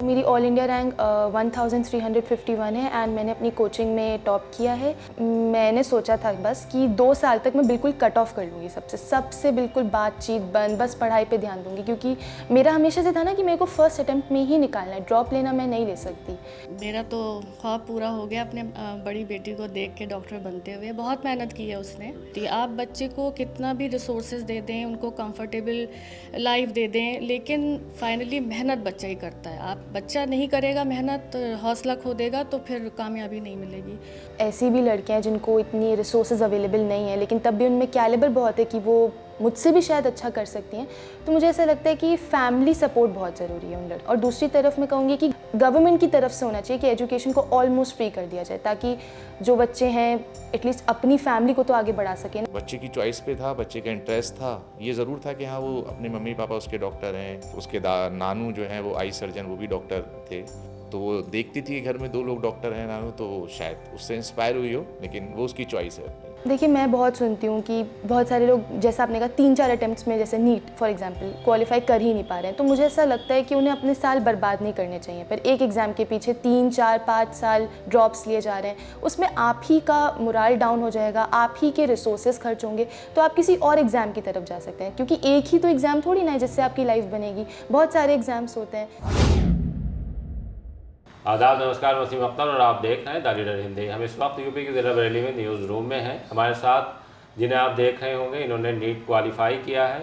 मेरी all India rank 1351 है and मैंने अपनी कोचिंग में टॉप किया है। मैंने सोचा था बस कि 2 साल तक मैं बिल्कुल कट ऑफ कर लूँगी सबसे बिल्कुल बातचीत बंद, बस पढ़ाई पे ध्यान दूँगी, क्योंकि मेरा हमेशा से था ना कि मेरे को फर्स्ट अटेम्प्ट में ही निकालना है, ड्रॉप लेना मैं नहीं ले सकती। मेरा तो ख्वाब पूरा हो गया अपने बड़ी बेटी को देख के डॉक्टर बनते हुए। बहुत मेहनत की है उसने। आप बच्चे को कितना भी रिसोर्सेज दे दें, उनको कंफर्टेबल लाइफ दे दें, लेकिन फाइनली मेहनत बच्चा ही करता है। आप बच्चा नहीं करेगा मेहनत, हौसला खो देगा, तो फिर कामयाबी नहीं मिलेगी। ऐसी भी लड़कियां हैं जिनको इतनी रिसोर्सेज अवेलेबल नहीं है, लेकिन तब भी उनमें कैलिबर बहुत है कि वो मुझसे भी शायद अच्छा कर सकती हैं। तो मुझे ऐसा लगता है कि फैमिली सपोर्ट बहुत ज़रूरी है उन लड़कों। और दूसरी तरफ मैं कहूँगी कि गवर्नमेंट की तरफ से होना चाहिए कि एजुकेशन को ऑलमोस्ट फ्री कर दिया जाए, ताकि जो बच्चे हैं एटलीस्ट अपनी फैमिली को तो आगे बढ़ा सकें। बच्चे की चॉइस पे था, बच्चे का इंटरेस्ट था। ये ज़रूर था कि हाँ, वो अपने मम्मी पापा उसके डॉक्टर हैं, उसके नानू जो हैं वो आई सर्जन, वो भी डॉक्टर थे। तो वो देखती थी कि घर में 2 लोग डॉक्टर हैं नानू, तो शायद उससे इंस्पायर हुई हो, लेकिन वो उसकी चॉइस है। देखिए, मैं बहुत सुनती हूँ कि बहुत सारे लोग, जैसा आपने कहा, 3-4 अटेम्प्ट्स में, जैसे नीट फॉर एग्जांपल, क्वालिफाई कर ही नहीं पा रहे हैं। तो मुझे ऐसा लगता है कि उन्हें अपने साल बर्बाद नहीं करने चाहिए, पर एक एग्ज़ाम के पीछे 3-4-5 साल ड्रॉप्स लिए जा रहे हैं, उसमें आप ही का मोरल डाउन हो जाएगा, आप ही के रिसोर्सेज खर्च होंगे। तो आप किसी और एग्ज़ाम की तरफ जा सकते हैं, क्योंकि एक ही तो एग्ज़ाम थोड़ी ना है जिससे आपकी लाइफ बनेगी, बहुत सारे एग्ज़ाम्स होते हैं। आदाब, नमस्कार, वसीम अख्तर और आप देख रहे हैं द लीडर हिंदी। हम इस वक्त यूपी के ज़िला बरेली में न्यूज़ रूम में हैं। हमारे साथ जिन्हें आप देख रहे होंगे, इन्होंने नीट क्वालिफाई किया है।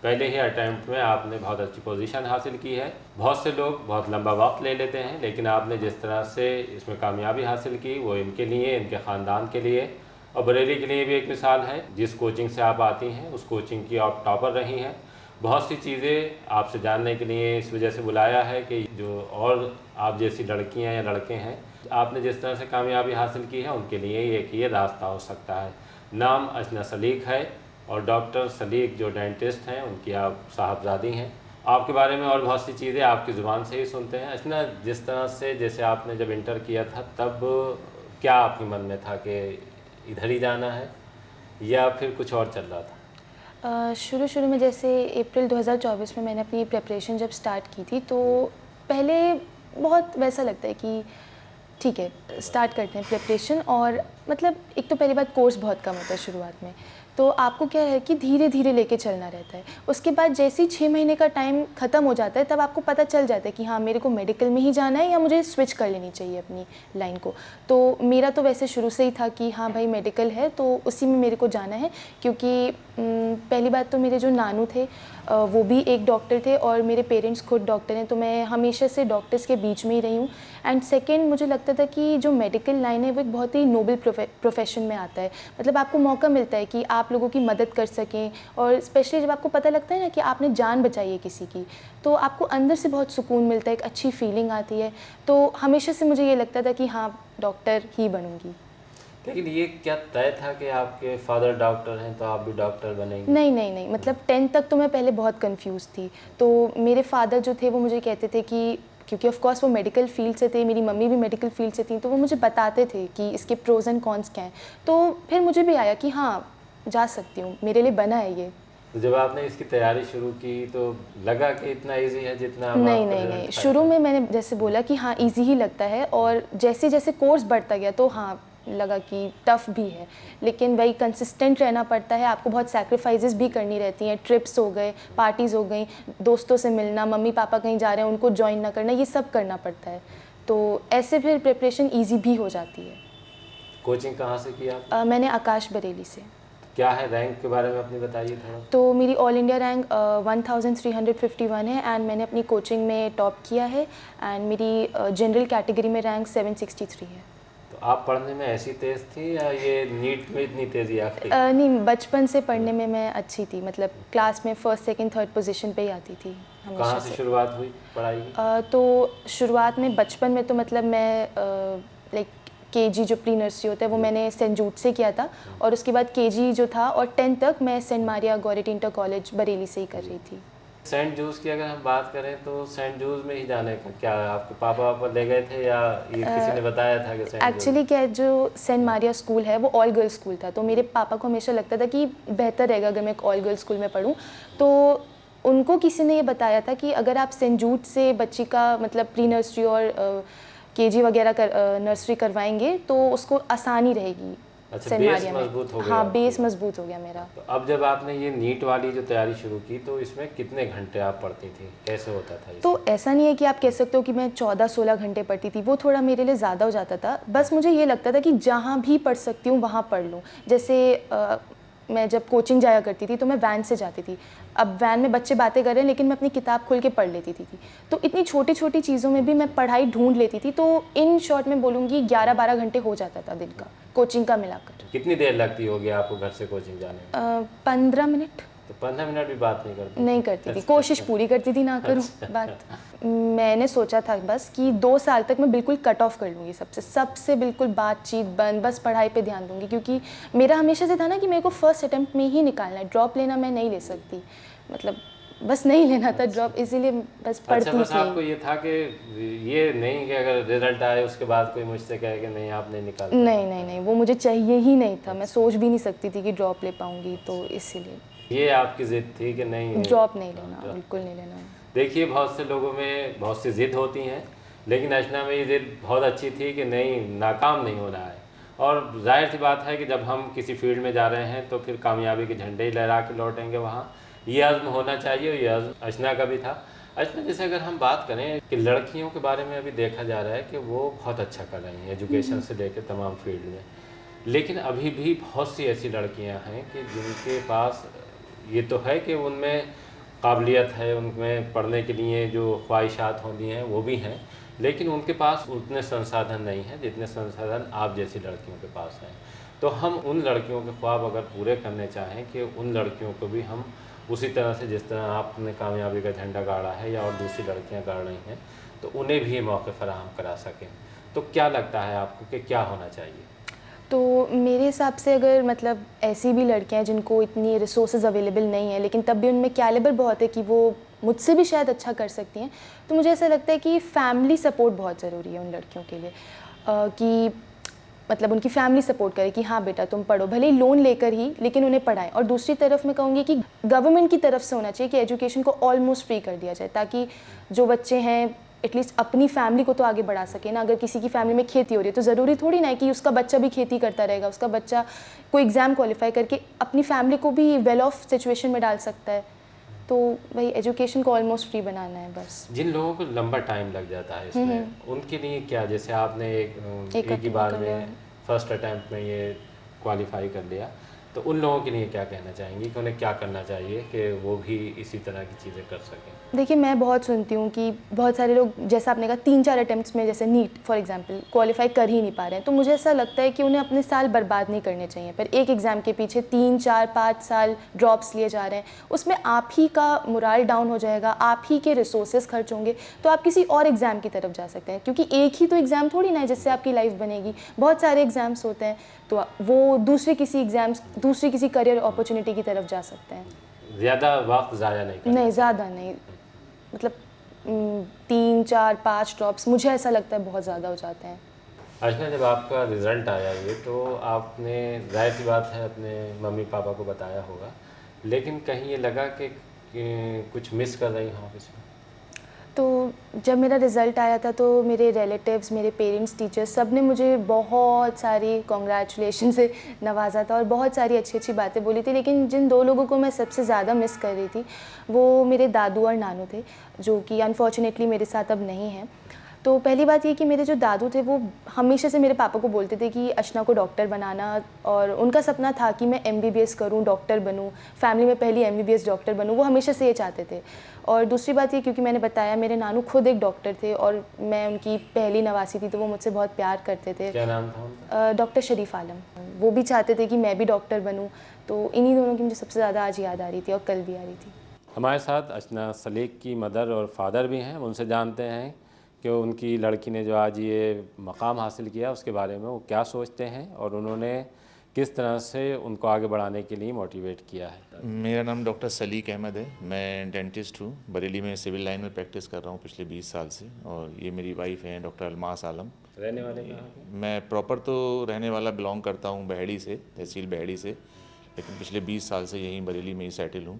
पहले ही अटैम्प्ट में आपने बहुत अच्छी पोजीशन हासिल की है। बहुत से लोग बहुत लंबा वक्त ले लेते हैं, लेकिन आपने जिस तरह से इसमें कामयाबी हासिल की, वो इनके लिए, इनके ख़ानदान के लिए और बरेली के लिए भी एक मिसाल है। जिस कोचिंग से आप आती हैं, उस कोचिंग की आप टॉपर रही हैं। बहुत सी चीज़ें आपसे जानने के लिए इस वजह से बुलाया है कि जो और आप जैसी लड़कियां या लड़के हैं, आपने जिस तरह से कामयाबी हासिल की है, उनके लिए एक ये रास्ता हो सकता है। नाम अजना सलीक है और डॉक्टर सलीक जो डेंटिस्ट हैं, उनकी आप साहबजादी हैं। आपके बारे में और बहुत सी चीज़ें आपकी ज़ुबान से ही सुनते हैं। अजना, जिस तरह से जैसे आपने जब इंटर किया था, तब क्या आपके मन में था कि इधर ही जाना है या फिर कुछ और चल रहा था? शुरू में, जैसे अप्रैल 2024 में मैंने अपनी प्रिपरेशन जब स्टार्ट की थी, तो पहले बहुत वैसा लगता है कि ठीक है, स्टार्ट करते हैं प्रिपरेशन। और मतलब एक तो पहली बात, कोर्स बहुत कम होता है शुरुआत में, तो आपको क्या है कि धीरे धीरे लेके चलना रहता है। उसके बाद जैसे ही 6 महीने का टाइम ख़त्म हो जाता है, तब आपको पता चल जाता है कि हाँ, मेरे को मेडिकल में ही जाना है या मुझे स्विच कर लेनी चाहिए अपनी लाइन को। तो मेरा तो वैसे शुरू से ही था कि हाँ भाई, मेडिकल है तो उसी में मेरे को जाना है, क्योंकि पहली बात तो मेरे जो नानू थे वो भी एक डॉक्टर थे और मेरे पेरेंट्स खुद डॉक्टर हैं, तो मैं हमेशा से डॉक्टर्स के बीच में ही रही हूँ। एंड सेकेंड, मुझे लगता था कि जो मेडिकल लाइन है वो एक बहुत ही नोबल प्रोफेशन में आता है। मतलब आपको मौका मिलता है कि आप लोगों की मदद कर सकें, और स्पेशली जब आपको पता लगता है ना कि आपने जान बचाई है किसी की, तो आपको अंदर से बहुत सुकून मिलता है, एक अच्छी फीलिंग आती है। तो हमेशा से मुझे ये लगता था कि हाँ, डॉक्टर ही बनूँगी। लेकिन ये क्या तय था कि आपके फादर डॉक्टर हैं तो आप भी डॉक्टर बनेंगे? नहीं, मतलब 10th तक तो मैं पहले बहुत कंफ्यूज थी। तो मेरे फादर जो थे वो मुझे कहते थे कि, क्योंकि ऑफ कोर्स वो मेडिकल फील्ड से थे, मेरी मम्मी भी मेडिकल फील्ड से थी, तो वो मुझे बताते थे कि इसके प्रोज एंड कॉन्स क्या हैं। तो फिर मुझे भी आया कि हाँ, जा सकती हूँ, मेरे लिए बना है ये। तो जब आपने इसकी तैयारी शुरू की तो लगा कि इतना इजी है जितना नहीं, शुरू में मैंने जैसे बोला कि हाँ, इजी ही लगता है, और जैसे जैसे कोर्स बढ़ता गया तो हाँ, लगा कि टफ़ भी है, लेकिन वही कंसिस्टेंट रहना पड़ता है। आपको बहुत सैक्रिफाइसेस भी करनी रहती हैं। ट्रिप्स हो गए, पार्टीज़ हो गई, दोस्तों से मिलना, मम्मी पापा कहीं जा रहे हैं उनको ज्वाइन ना करना, ये सब करना पड़ता है। तो ऐसे फिर प्रिपरेशन ईजी भी हो जाती है। कोचिंग कहाँ से की आप? मैंने आकाश बरेली से। क्या है रैंक के बारे में अपनी बताइए थोड़ा। तो मेरी ऑल इंडिया रैंक 1351 है एंड मैंने अपनी कोचिंग में टॉप किया है, एंड मेरी जनरल कैटेगरी में रैंक 763 है। तो आप पढ़ने में ऐसी तेज़ थी या ये नीट में इतनी तेज़ी आ गई? नहीं, बचपन से पढ़ने में मैं अच्छी थी, मतलब क्लास में फर्स्ट सेकंड थर्ड पोजीशन पे ही आती थी हमेशा कहाँ से शुरुआत हुई पढ़ाई की? तो शुरुआत में बचपन में तो मतलब मैं लाइक केजी जो प्री नर्सरी होता है वो मैंने सेंट जूड से किया था, और उसके बाद केजी जो था और 10th तक मैं Saint Maria Goretti inter college Bareilly से ही कर रही थी। सेंट जूस की अगर हम बात करें तो सेंट जूस में ही जाने का क्या आपके पापा वापा ले गए थे या ये किसी ने बताया था कि सेंट जूस? एक्चुअली क्या है, जो सेंट मारिया स्कूल है वो ऑल गर्ल्स स्कूल था, तो मेरे पापा को हमेशा लगता था कि बेहतर रहेगा अगर मैं एक ऑल गर्ल्स स्कूल में पढूं। तो उनको किसी ने ये बताया था कि अगर आप सेंट जूड से बच्ची का मतलब प्री नर्सरी और केजी वगैरह नर्सरी करवाएंगे तो उसको आसानी रहेगी। अच्छा, सेंट बेस मारिया में मजबूत हो गया हाँ, आपकी। बेस मजबूत हो गया मेरा। तो अब जब आपने ये नीट वाली जो तैयारी शुरू की तो इसमें कितने घंटे आप पढ़ती थी, कैसे होता था तो ऐसा नहीं है कि आप कह सकते हो कि मैं 14-16 घंटे पढ़ती थी, वो थोड़ा मेरे लिए ज़्यादा हो जाता था। बस मुझे ये लगता था कि जहाँ भी पढ़ सकती हूँ वहाँ पढ़ लूँ। जैसे मैं जब कोचिंग जाया करती थी तो मैं वैन से जाती थी। अब वैन में बच्चे बातें कर रहे हैं लेकिन मैं अपनी किताब खोल के पढ़ लेती थी। तो इतनी छोटी छोटी चीज़ों में भी मैं पढ़ाई ढूंढ लेती थी। तो इन शॉर्ट में बोलूँगी 11-12 घंटे हो जाता था दिन का, कोचिंग का मिलाकर। कितनी देर लगती होगी आपको घर से कोचिंग जाने में? 15 मिनट। तो 15 मिनट भी बात नहीं करती? नहीं करती थी, कोशिश पूरी करती थी ना करूं बात। मैंने सोचा था बस कि 2 साल तक मैं बिल्कुल कट ऑफ कर लूँगी सबसे बिल्कुल बातचीत बंद, बस पढ़ाई पे ध्यान दूँगी। क्योंकि मेरा हमेशा से था ना कि मेरे को फर्स्ट अटेम्प्ट में ही निकालना है, ड्रॉप लेना मैं नहीं ले सकती, मतलब बस नहीं लेना था ड्रॉप, इसीलिए बस पढ़ती अच्छा, बस आपको थी। ये था कि ये नहीं कि अगर रिजल्ट आए उसके बाद कोई मुझसे कहे कि नहीं आप नहीं निकाल पाए। नहीं, वो मुझे चाहिए ही नहीं था। मैं सोच भी नहीं सकती थी कि ड्रॉप ले पाऊँगी, तो इसीलिए ये आपकी जिद थी कि नहीं ड्रॉप नहीं लेना, बिल्कुल नहीं लेना। देखिए, बहुत से लोगों में बहुत सी जिद होती हैं, लेकिन अर्चना में ये जिद बहुत अच्छी थी कि नहीं, नाकाम नहीं होना है। और जाहिर सी बात है कि जब हम किसी फील्ड में जा रहे हैं तो फिर कामयाबी के झंडे ही लहरा के लौटेंगे वहाँ। ये अज़्म होना चाहिए, ये अज़्म अर्चना का भी था। अर्चना, जैसे अगर हम बात करें कि लड़कियों के बारे में अभी देखा जा रहा है कि वो बहुत अच्छा कर रही हैं एजुकेशन से लेकर तमाम फील्ड में, लेकिन अभी भी बहुत सी ऐसी लड़कियां हैं कि जिनके पास ये तो है कि उनमें काबिलियत है, उनमें पढ़ने के लिए जो ख्वाहिशात होती हैं वो भी हैं, लेकिन उनके पास उतने संसाधन नहीं हैं जितने संसाधन आप जैसी लड़कियों के पास हैं। तो हम उन लड़कियों के ख्वाब अगर पूरे करने चाहें कि उन लड़कियों को भी हम उसी तरह से जिस तरह आपने कामयाबी का झंडा गाड़ा है या और दूसरी लड़कियां गाड़ रही हैं, तो उन्हें भी ये मौके फराहम करा सकें, तो क्या लगता है आपको कि क्या होना चाहिए? तो मेरे हिसाब से अगर मतलब ऐसी भी लड़कियां हैं जिनको इतनी रिसोर्सेज अवेलेबल नहीं है लेकिन तब भी उनमें कैलिबर बहुत है कि वो मुझसे भी शायद अच्छा कर सकती हैं, तो मुझे ऐसा लगता है कि फैमिली सपोर्ट बहुत ज़रूरी है उन लड़कियों के लिए। कि मतलब उनकी फैमिली सपोर्ट करे कि हाँ बेटा तुम पढ़ो, भले ही लोन लेकर ही, लेकिन उन्हें पढ़ाएं। और दूसरी तरफ मैं कहूँगी कि गवर्नमेंट की तरफ से होना चाहिए कि एजुकेशन को ऑलमोस्ट फ्री कर दिया जाए, ताकि जो बच्चे हैं एटलीस्ट अपनी फैमिली को तो आगे बढ़ा सके ना। अगर किसी की फैमिली में खेती हो रही है तो ज़रूरी थोड़ी ना है कि उसका बच्चा भी खेती करता रहेगा। उसका बच्चा कोई एग्ज़ाम क्वालिफाई करके अपनी फैमिली को भी वेल ऑफ सिचुएशन में डाल सकता है। तो वही एजुकेशन को ऑलमोस्ट फ्री बनाना है बस। जिन लोगों को लंबा टाइम लग जाता है इसमें, उनके लिए क्या, जैसे आपने एक ही बार में फर्स्ट अटैम्प्ट में ये क्वालिफाई कर लिया, तो उन लोगों के लिए क्या कहना चाहेंगी कि उन्हें क्या करना चाहिए कि वो भी इसी तरह की चीज़ें कर सकें? देखिए, मैं बहुत सुनती हूँ कि बहुत सारे लोग, जैसा आपने कहा 3-4 अटेम्प्ट्स में, जैसे नीट फॉर एग्जांपल क्वालिफाई कर ही नहीं पा रहे हैं। तो मुझे ऐसा लगता है कि उन्हें अपने साल बर्बाद नहीं करने चाहिए। पर एक एग्ज़ाम के पीछे 3-4-5 साल ड्रॉप्स लिए जा रहे हैं, उसमें आप ही का मोराल डाउन हो जाएगा, आप ही के रिसोर्सेज खर्च होंगे। तो आप किसी और एग्ज़ाम की तरफ जा सकते हैं, क्योंकि एक ही तो एग्ज़ाम थोड़ी ना है जिससे आपकी लाइफ बनेगी। बहुत सारे एग्ज़ाम्स होते हैं, तो वो दूसरी किसी करियर अपॉर्चुनिटी की तरफ जा सकते हैं। ज़्यादा वक्त ज़ाया नहीं करना? नहीं, ज़्यादा नहीं, मतलब 3-4-5 ड्रॉप्स मुझे ऐसा लगता है बहुत ज़्यादा हो जाते हैं। अर्चना, जब आपका रिज़ल्ट आया ये, तो आपने जाहिर सी बात है अपने मम्मी पापा को बताया होगा, लेकिन कहीं ये लगा कि कुछ मिस कर रही हो आप इसमें? तो जब मेरा रिज़ल्ट आया था तो मेरे रिलेटिव्स, मेरे पेरेंट्स, टीचर्स, सब ने मुझे बहुत सारी कॉन्ग्रेचुलेशन से नवाजा था और बहुत सारी अच्छी अच्छी बातें बोली थी। लेकिन जिन 2 लोगों को मैं सबसे ज़्यादा मिस कर रही थी वो मेरे दादू और नानू थे, जो कि अनफॉर्चुनेटली मेरे साथ अब नहीं हैं। तो पहली बात ये कि मेरे जो दादू थे वो हमेशा से मेरे पापा को बोलते थे कि अर्चना को डॉक्टर बनाना, और उनका सपना था कि मैं MBBS करूं, डॉक्टर बनूं, फैमिली में पहली MBBS डॉक्टर बनूं, वो हमेशा से ये चाहते थे। और दूसरी बात ये, क्योंकि मैंने बताया मेरे नानू खुद एक डॉक्टर थे और मैं उनकी पहली नवासी थी, तो वो मुझसे बहुत प्यार करते थे। क्या नाम था उनका? डॉक्टर शरीफ आलम। वो भी चाहते थे कि मैं भी डॉक्टर बनूँ। तो इन्हीं दोनों की मुझे सबसे ज़्यादा आज याद आ रही थी और कल भी आ रही थी। हमारे साथ अर्चना सलीक की मदर और फादर भी हैं, उनसे जानते हैं कि उनकी लड़की ने जो आज ये मकाम हासिल किया उसके बारे में वो क्या सोचते हैं और उन्होंने किस तरह से उनको आगे बढ़ाने के लिए मोटिवेट किया है? मेरा नाम डॉक्टर सलीक अहमद है। मैं डेंटिस्ट हूँ। बरेली में सिविल लाइन में प्रैक्टिस कर रहा हूँ पिछले 20 साल से। और ये मेरी वाइफ हैं डॉक्टर अलमास आलम। रहने वाले कहाँ के? मैं प्रॉपर तो रहने वाला बिलोंग करता हूँ बहेड़ी से, तहसील बहेड़ी से, लेकिन पिछले 20 साल से यहीं बरेली में ही सेटल हूँ।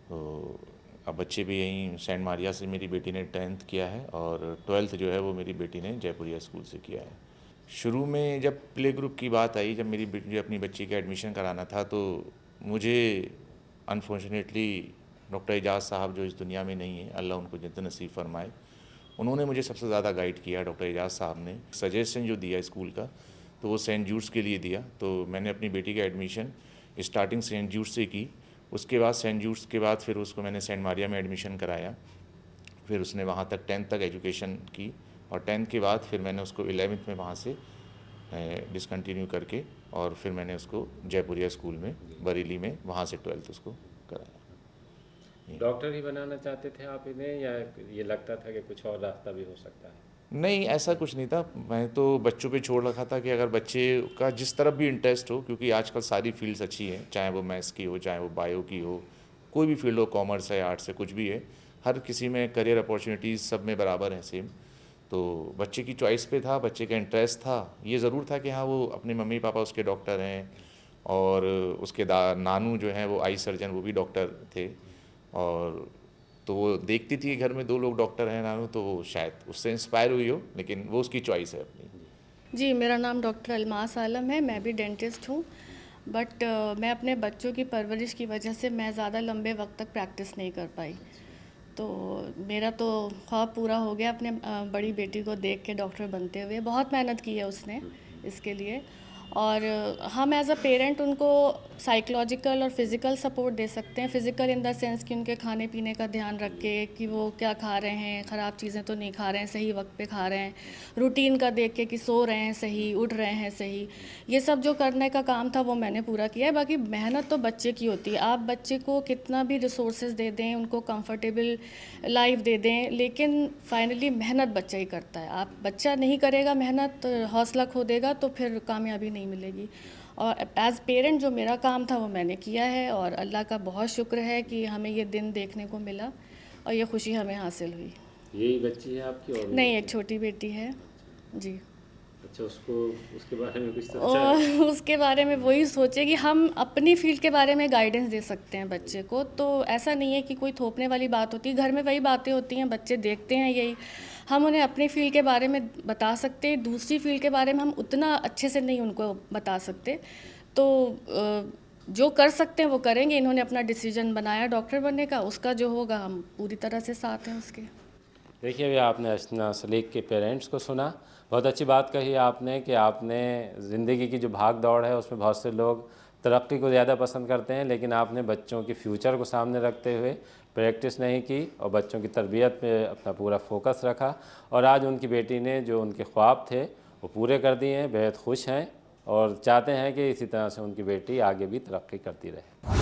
तो अब बच्चे भी यहीं सेंट मारिया से मेरी बेटी ने 10th किया है और 12th जो है वो मेरी बेटी ने जयपुरिया स्कूल से किया है। शुरू में जब प्ले ग्रुप की बात आई, जब मुझे अपनी बच्ची का एडमिशन कराना था, तो मुझे अनफॉर्चुनेटली डॉक्टर एजाज साहब जो इस दुनिया में नहीं है, अल्लाह उनको जन्नत नसीब फरमाए, उन्होंने मुझे सबसे ज़्यादा गाइड किया। डॉक्टर एजाज साहब ने सजेशन जो दिया स्कूल का, तो वो सेंट जूड्स के लिए दिया। तो मैंने अपनी बेटी का एडमिशन स्टार्टिंग सेंट जूड्स से की। उसके बाद सेंट जूड्स के बाद फिर उसको मैंने सेंट मारिया में एडमिशन कराया। फिर उसने वहाँ तक 10th तक एजुकेशन की और 10th के बाद फिर मैंने उसको 11th में वहाँ से डिसकंटिन्यू करके और फिर मैंने उसको जयपुरिया स्कूल में बरेली में वहाँ से 12th उसको कराया। डॉक्टर ही बनाना चाहते थे आप इन्हें, या ये लगता था कि कुछ और रास्ता भी हो सकता है? नहीं, ऐसा कुछ नहीं था। मैं तो बच्चों पे छोड़ रखा था कि अगर बच्चे का जिस तरफ भी इंटरेस्ट हो, क्योंकि आजकल सारी फील्ड्स अच्छी हैं, चाहे वो मैथ्स की हो, चाहे वो बायो की हो, कोई भी फील्ड हो, कॉमर्स है, आर्ट्स है, कुछ भी है, हर किसी में करियर अपॉर्चुनिटीज़ सब में बराबर हैं, सेम। तो बच्चे की चॉइस पे था, बच्चे का इंटरेस्ट था। ये ज़रूर था कि हाँ, वो अपने मम्मी पापा उसके डॉक्टर हैं और उसके नानू जो हैं वो आई सर्जन, वो भी डॉक्टर थे। और तो वो देखती थी घर में 2 लोग डॉक्टर हैं नानू, तो वो शायद उससे इंस्पायर हुई हो, लेकिन वो उसकी चॉइस है अपनी। जी, मेरा नाम डॉक्टर अलमास आलम है। मैं भी डेंटिस्ट हूँ, बट मैं अपने बच्चों की परवरिश की वजह से मैं ज़्यादा लंबे वक्त तक प्रैक्टिस नहीं कर पाई। तो मेरा तो ख्वाब पूरा हो गया अपने बड़ी बेटी को देख के डॉक्टर बनते हुए। बहुत मेहनत की है उसने इसके लिए, और हम एज़ अ पेरेंट उनको साइकोलॉजिकल और फिज़िकल सपोर्ट दे सकते हैं। फ़िज़िकल इन द सेंस कि उनके खाने पीने का ध्यान रख के कि वो क्या खा रहे हैं, ख़राब चीज़ें तो नहीं खा रहे हैं, सही वक्त पे खा रहे हैं, रूटीन का देख के कि सो रहे हैं सही, उठ रहे हैं सही। ये सब जो करने का काम था वो मैंने पूरा किया है। बाकी मेहनत तो बच्चे की होती है। आप बच्चे को कितना भी रिसोर्सेज दे दें, उनको कंफर्टेबल लाइफ दे दें, लेकिन फाइनली मेहनत बच्चा ही करता है। आप बच्चा नहीं करेगा मेहनत, हौसला खो देगा, तो फिर कामयाबी नहीं मिलेगी। और एज़ पेरेंट जो मेरा काम था वो मैंने किया है, और अल्लाह का बहुत शुक्र है कि हमें ये दिन देखने को मिला और ये खुशी हमें हासिल हुई। यही बच्ची है आपकी और भी नहीं, बच्चे? एक छोटी बेटी है जी। अच्छा, उसको उसके बारे में कुछ सोचा और है? उसके बारे में वही सोचे कि हम अपनी फील्ड के बारे में गाइडेंस दे सकते हैं बच्चे को। तो ऐसा नहीं है कि कोई थोपने वाली बात होती है, घर में वही बातें होती हैं, बच्चे देखते हैं यही। हम उन्हें अपनी फील्ड के बारे में बता सकते हैं, दूसरी फील्ड के बारे में हम उतना अच्छे से नहीं उनको बता सकते। तो जो कर सकते हैं वो करेंगे। इन्होंने अपना डिसीजन बनाया डॉक्टर बनने का, उसका जो होगा हम पूरी तरह से साथ हैं उसके। देखिए, अभी आपने अर्चना सलीक के पेरेंट्स को सुना। बहुत अच्छी बात कही आपने कि आपने ज़िंदगी की जो भाग दौड़ है उसमें बहुत से लोग तरक्की को ज़्यादा पसंद करते हैं, लेकिन आपने बच्चों के फ्यूचर को सामने रखते हुए प्रैक्टिस नहीं की और बच्चों की तरबियत पे अपना पूरा फोकस रखा, और आज उनकी बेटी ने जो उनके ख्वाब थे वो पूरे कर दिए हैं। बेहद खुश हैं और चाहते हैं कि इसी तरह से उनकी बेटी आगे भी तरक्की करती रहे।